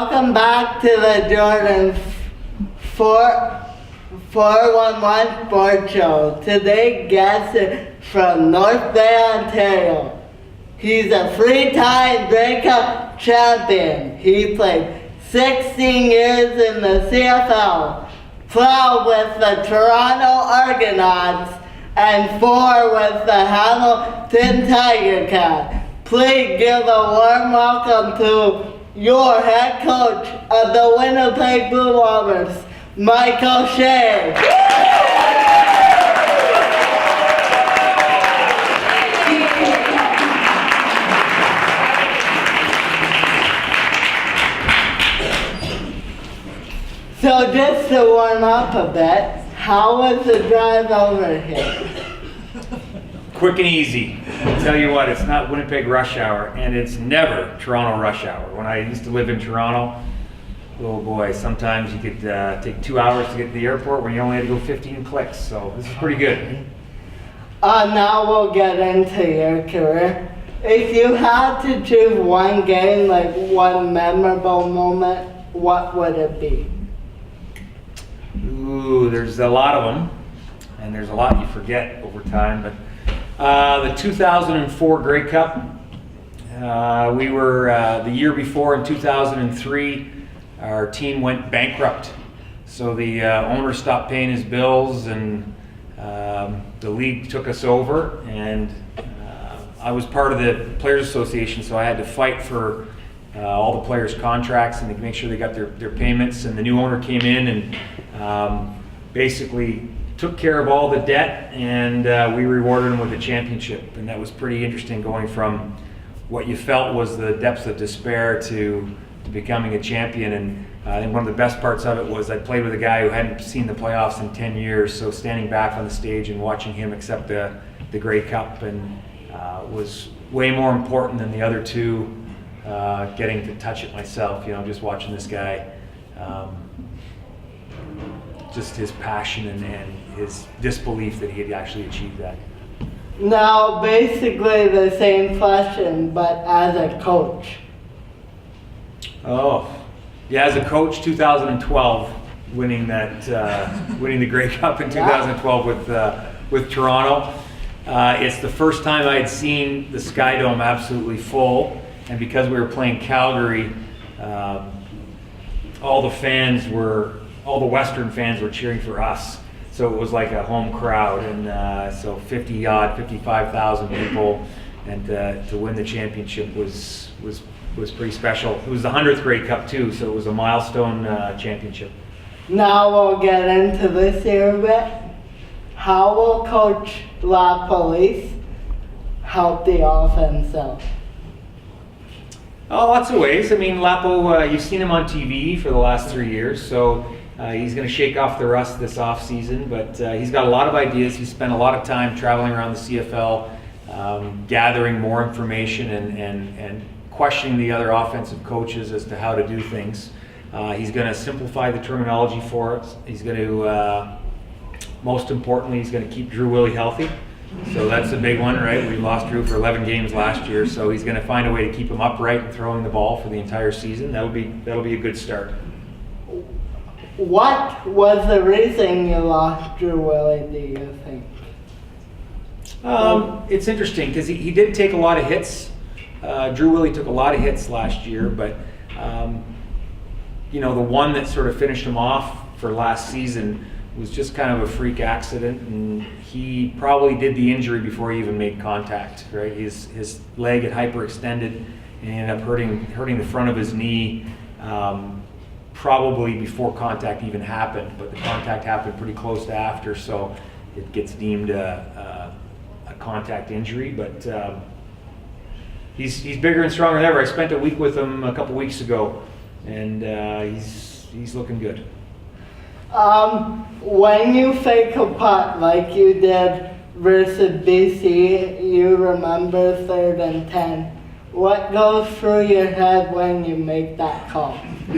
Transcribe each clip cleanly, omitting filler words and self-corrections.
welcome back to the Jordan 411 Sports Show. Today's guest is from North Bay, Ontario. He's a three-time Grey Cup champion. He played 16 years in the CFL, 12 with the Toronto Argonauts, and 4 with the Hamilton Tiger Cats. Please give a warm welcome to your head coach of the Winnipeg Blue Bombers, Michael Shea. So just to warm up a bit, how was the drive over here? Quick and easy. I'll tell you what, it's not Winnipeg rush hour, and it's never Toronto rush hour. When I used to live in Toronto, oh boy, sometimes you could take 2 hours to get to the airport when you only had to go 15 clicks, so this is pretty good. Now we'll get into your career. If you had to choose one game, like one memorable moment, what would it be? Ooh, there's a lot of them, and there's a lot you forget over time, but the 2004 Grey Cup, we were, the year before in 2003, our team went bankrupt. So the owner stopped paying his bills, and the league took us over, and I was part of the Players Association, so I had to fight for all the players' contracts and to make sure they got their payments. And the new owner came in and basically took care of all the debt, and we rewarded him with a championship. And that was pretty interesting, going from what you felt was the depths of despair to becoming a champion. And I think one of the best parts of it was I played with a guy who hadn't seen the playoffs in 10 years, so standing back on the stage and watching him accept the Grey Cup and was way more important than the other two, getting to touch it myself, just watching this guy. Just his passion and his disbelief that he had actually achieved that. Now, basically the same question, but as a coach. Oh, yeah, as a coach, 2012, winning the Grey Cup in 2012 with Toronto. It's the first time I had seen the Sky Dome absolutely full, and because we were playing Calgary, all the Western fans were cheering for us. So it was like a home crowd, and so 55,000 people, and to win the championship was pretty special. It was the 100th Grey Cup too, so it was a milestone championship. Now we'll get into this here a bit. How will Coach La Police help the offense out? Oh, lots of ways. I mean, Lapo, you've seen him on TV for the last 3 years, so he's going to shake off the rust this off season, but he's got a lot of ideas. He's spent a lot of time traveling around the CFL, gathering more information and questioning the other offensive coaches as to how to do things. He's going to simplify the terminology for us. He's going to, most importantly, he's going to keep Drew Willie healthy. So that's a big one, right? We lost Drew for 11 games last year, so he's going to find a way to keep him upright and throwing the ball for the entire season. That'll be a good start. What was the reason you lost Drew Willie, do you think? It's interesting because he did take a lot of hits. Drew Willie took a lot of hits last year, but the one that sort of finished him off for last season was just kind of a freak accident, and he probably did the injury before he even made contact, right? His leg had hyperextended and ended up hurting the front of his knee, probably before contact even happened, but the contact happened pretty close to after, so it gets deemed a contact injury. But he's bigger and stronger than ever. I spent a week with him a couple weeks ago, and he's looking good. When you fake a punt like you did versus BC, you remember 3rd and 10. What goes through your head when you make that call? Yeah.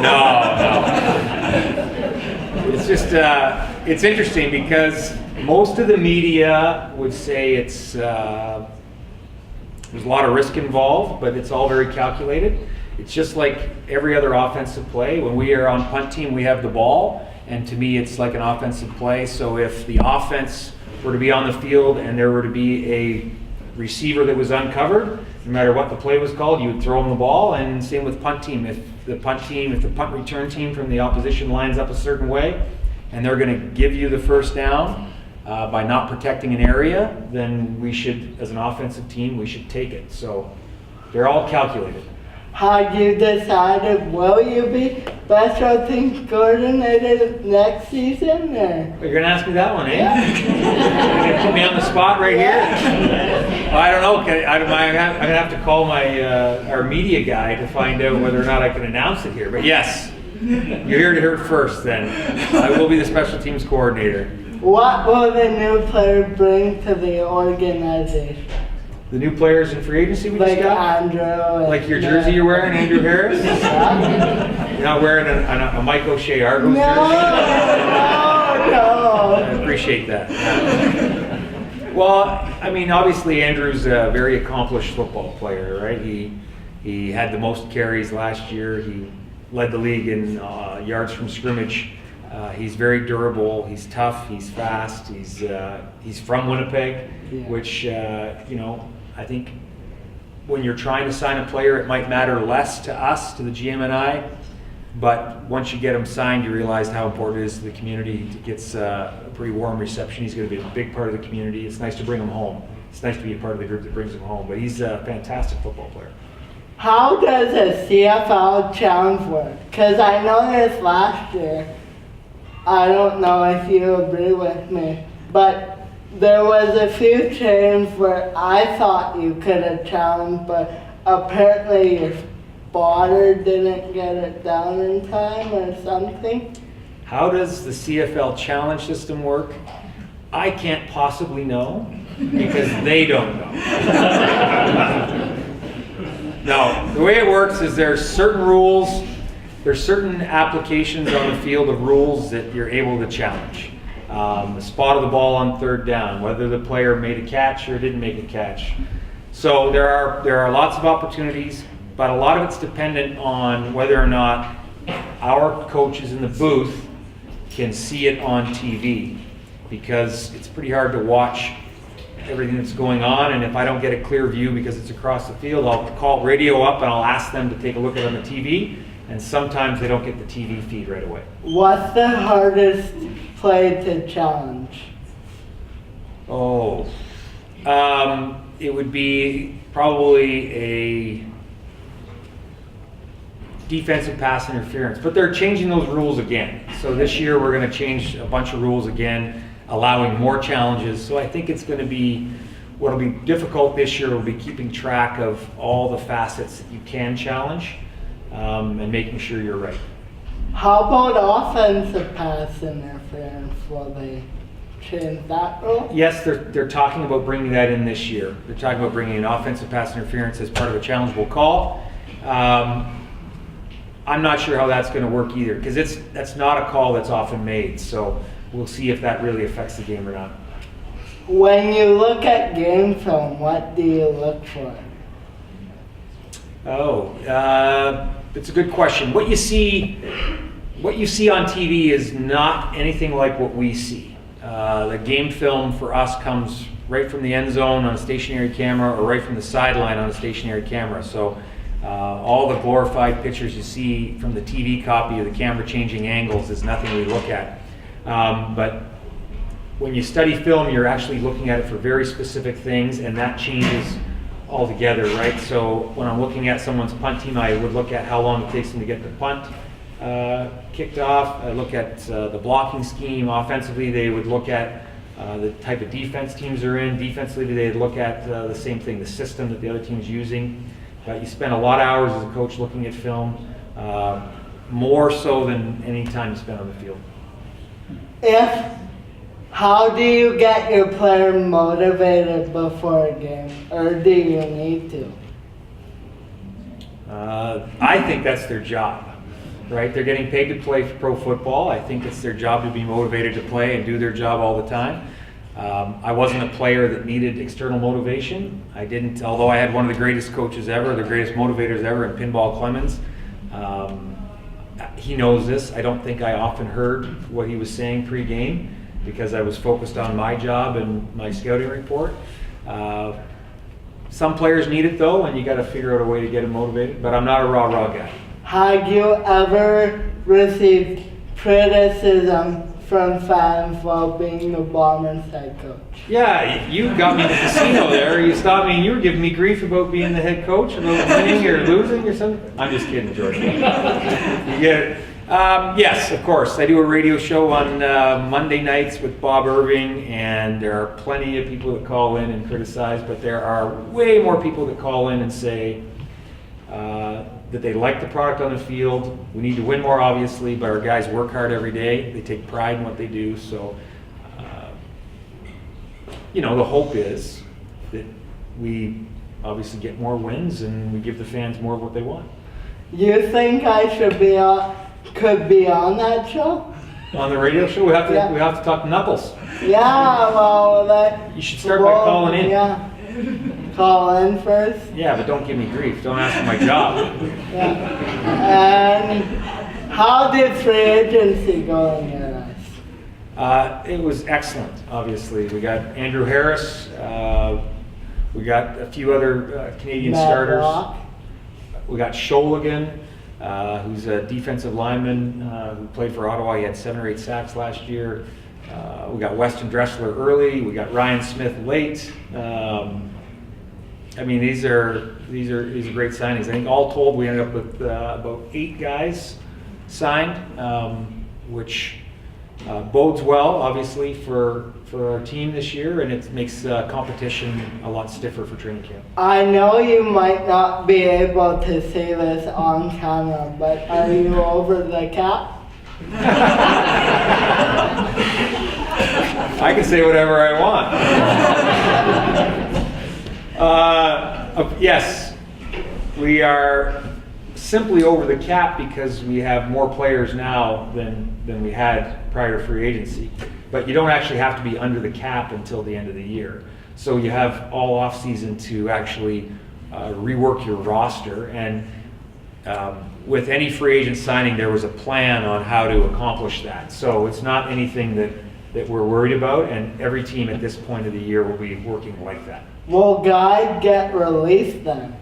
No. It's just, it's interesting because most of the media would say it's There's a lot of risk involved, but it's all very calculated. It's just like every other offensive play. When we are on punt team, we have the ball, and to me, it's like an offensive play. So if the offense were to be on the field and there were to be a receiver that was uncovered, no matter what the play was called, you would throw them the ball. And same with punt team. If the punt return team from the opposition lines up a certain way, and they're going to give you the first down by not protecting an area, then we should, as an offensive team, we should take it. So they're all calculated. Have you decided, will you be special teams coordinator next season? Or? You're going to ask me that one, eh? Yeah. You're going to put me on the spot right here? Well, I don't know. I'm going to have to call our media guy to find out whether or not I can announce it here. But yes, you're here to hear it first then. I will be the special teams coordinator. What will the new player bring to the organization? The new players in free agency we Like just got? Andrew. Like your jersey you're wearing, Andrew Harris? You're not wearing a Mike O'Shea Argos jersey? No. I appreciate that. Well, I mean, obviously Andrew's a very accomplished football player, right? He had the most carries last year. He led the league in yards from scrimmage. He's very durable. He's tough. He's fast. He's from Winnipeg, which I think when you're trying to sign a player, it might matter less to us, to the GM and I. But once you get him signed, you realize how important it is to the community. He gets a pretty warm reception. He's going to be a big part of the community. It's nice to bring him home. It's nice to be a part of the group that brings him home. But he's a fantastic football player. How does a CFL challenge work? Because I noticed last year, I don't know if you agree with me, but there was a few chains where I thought you could have challenged, but apparently your spotter didn't get it down in time or something. How does the CFL challenge system work? I can't possibly know because they don't know. No, the way it works is there's certain rules, there's certain applications on the field of rules that you're able to challenge. The spot of the ball on third down, whether the player made a catch or didn't make a catch. So there are lots of opportunities, but a lot of it's dependent on whether or not our coaches in the booth can see it on TV, because it's pretty hard to watch everything that's going on, and if I don't get a clear view because it's across the field, I'll call radio up and I'll ask them to take a look at it on the TV, and sometimes they don't get the TV feed right away. What's the hardest play to challenge? It would be probably a defensive pass interference, but they're changing those rules again. So this year we're going to change a bunch of rules again, allowing more challenges. So I think it's going to be, what'll be difficult this year will be keeping track of all the facets that you can challenge and making sure you're right. How about offensive pass interference? Will they change that rule? Yes, they're talking about bringing that in this year. They're talking about bringing in offensive pass interference as part of a challengeable call. I'm not sure how that's going to work either, because that's not a call that's often made. So we'll see if that really affects the game or not. When you look at game film, what do you look for? It's a good question. What you see on TV is not anything like what we see. The game film for us comes right from the end zone on a stationary camera or right from the sideline on a stationary camera. So all the glorified pictures you see from the TV copy of the camera changing angles is nothing we look at. But when you study film, you're actually looking at it for very specific things, and that changes altogether, right? So when I'm looking at someone's punt team, I would look at how long it takes them to get the punt kicked off. I look at the blocking scheme. Offensively, they would look at the type of defense teams are in. Defensively, they'd look at the same thing, the system that the other team's using. But you spend a lot of hours as a coach looking at film, more so than any time you spend on the field. How do you get your player motivated before a game, or do you need to? I think that's their job, right? They're getting paid to play pro football. I think it's their job to be motivated to play and do their job all the time. I wasn't a player that needed external motivation. I didn't, although I had one of the greatest coaches ever, the greatest motivators ever in Pinball Clemens. He knows this. I don't think I often heard what he was saying pre-game because I was focused on my job and my scouting report. Some players need it though, and you got to figure out a way to get them motivated, but I'm not a rah-rah guy. Have you ever received criticism from fans while being the Bombers head coach? Yeah, you got me in the casino there. You stopped me and you were giving me grief about being the head coach, about winning or losing or something. I'm just kidding, George. You get it. Yes, of course. I do a radio show on Monday nights with Bob Irving, and there are plenty of people that call in and criticize, but there are way more people that call in and say that they like the product on the field. We need to win more, obviously, but our guys work hard every day. They take pride in what they do. So, the hope is that we obviously get more wins and we give the fans more of what they want. You think I could be on that show? On the radio show, we have to talk Knuckles. Yeah, well, you should start by calling in. Yeah. Call in first. Yeah, but don't give me grief. Don't ask for my job. Yeah. And how did free agency go in your eyes? It was excellent, obviously. We got Andrew Harris. We got a few other Canadian starters. Rock. We got Sholigan, who's a defensive lineman who played for Ottawa. He had 7 or 8 sacks last year. We got Weston Dressler early. We got Ryan Smith late. These are great signings. I think all told, we ended up with about 8 guys signed, which bodes well, obviously, for our team this year, and it makes competition a lot stiffer for training camp. I know you might not be able to say this on camera, but are you over the cap? I can say whatever I want. Yes, we are simply over the cap because we have more players now than we had prior to free agency. But you don't actually have to be under the cap until the end of the year. So you have all off season to actually rework your roster. And with any free agent signing, there was a plan on how to accomplish that. So it's not anything that we're worried about, and every team at this point of the year will be working like that. Will guys get released then?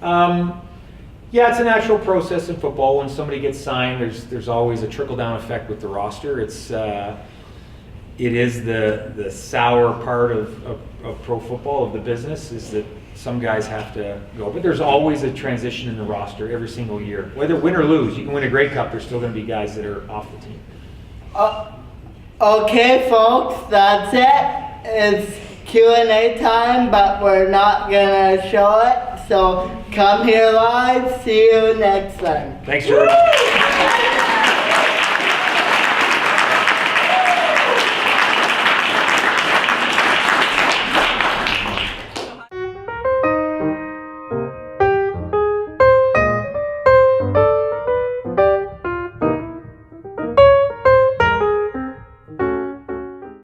Yeah, it's a natural process in football. When somebody gets signed, there's always a trickle-down effect with the roster. It is the sour part of pro football, of the business, is that some guys have to go. But there's always a transition in the roster every single year. Whether win or lose, you can win a Grey Cup, there's still going to be guys that are off the team. Okay, folks, that's it. It's Q&A time, but we're not going to show it. So come here live. See you next time. Thanks, George.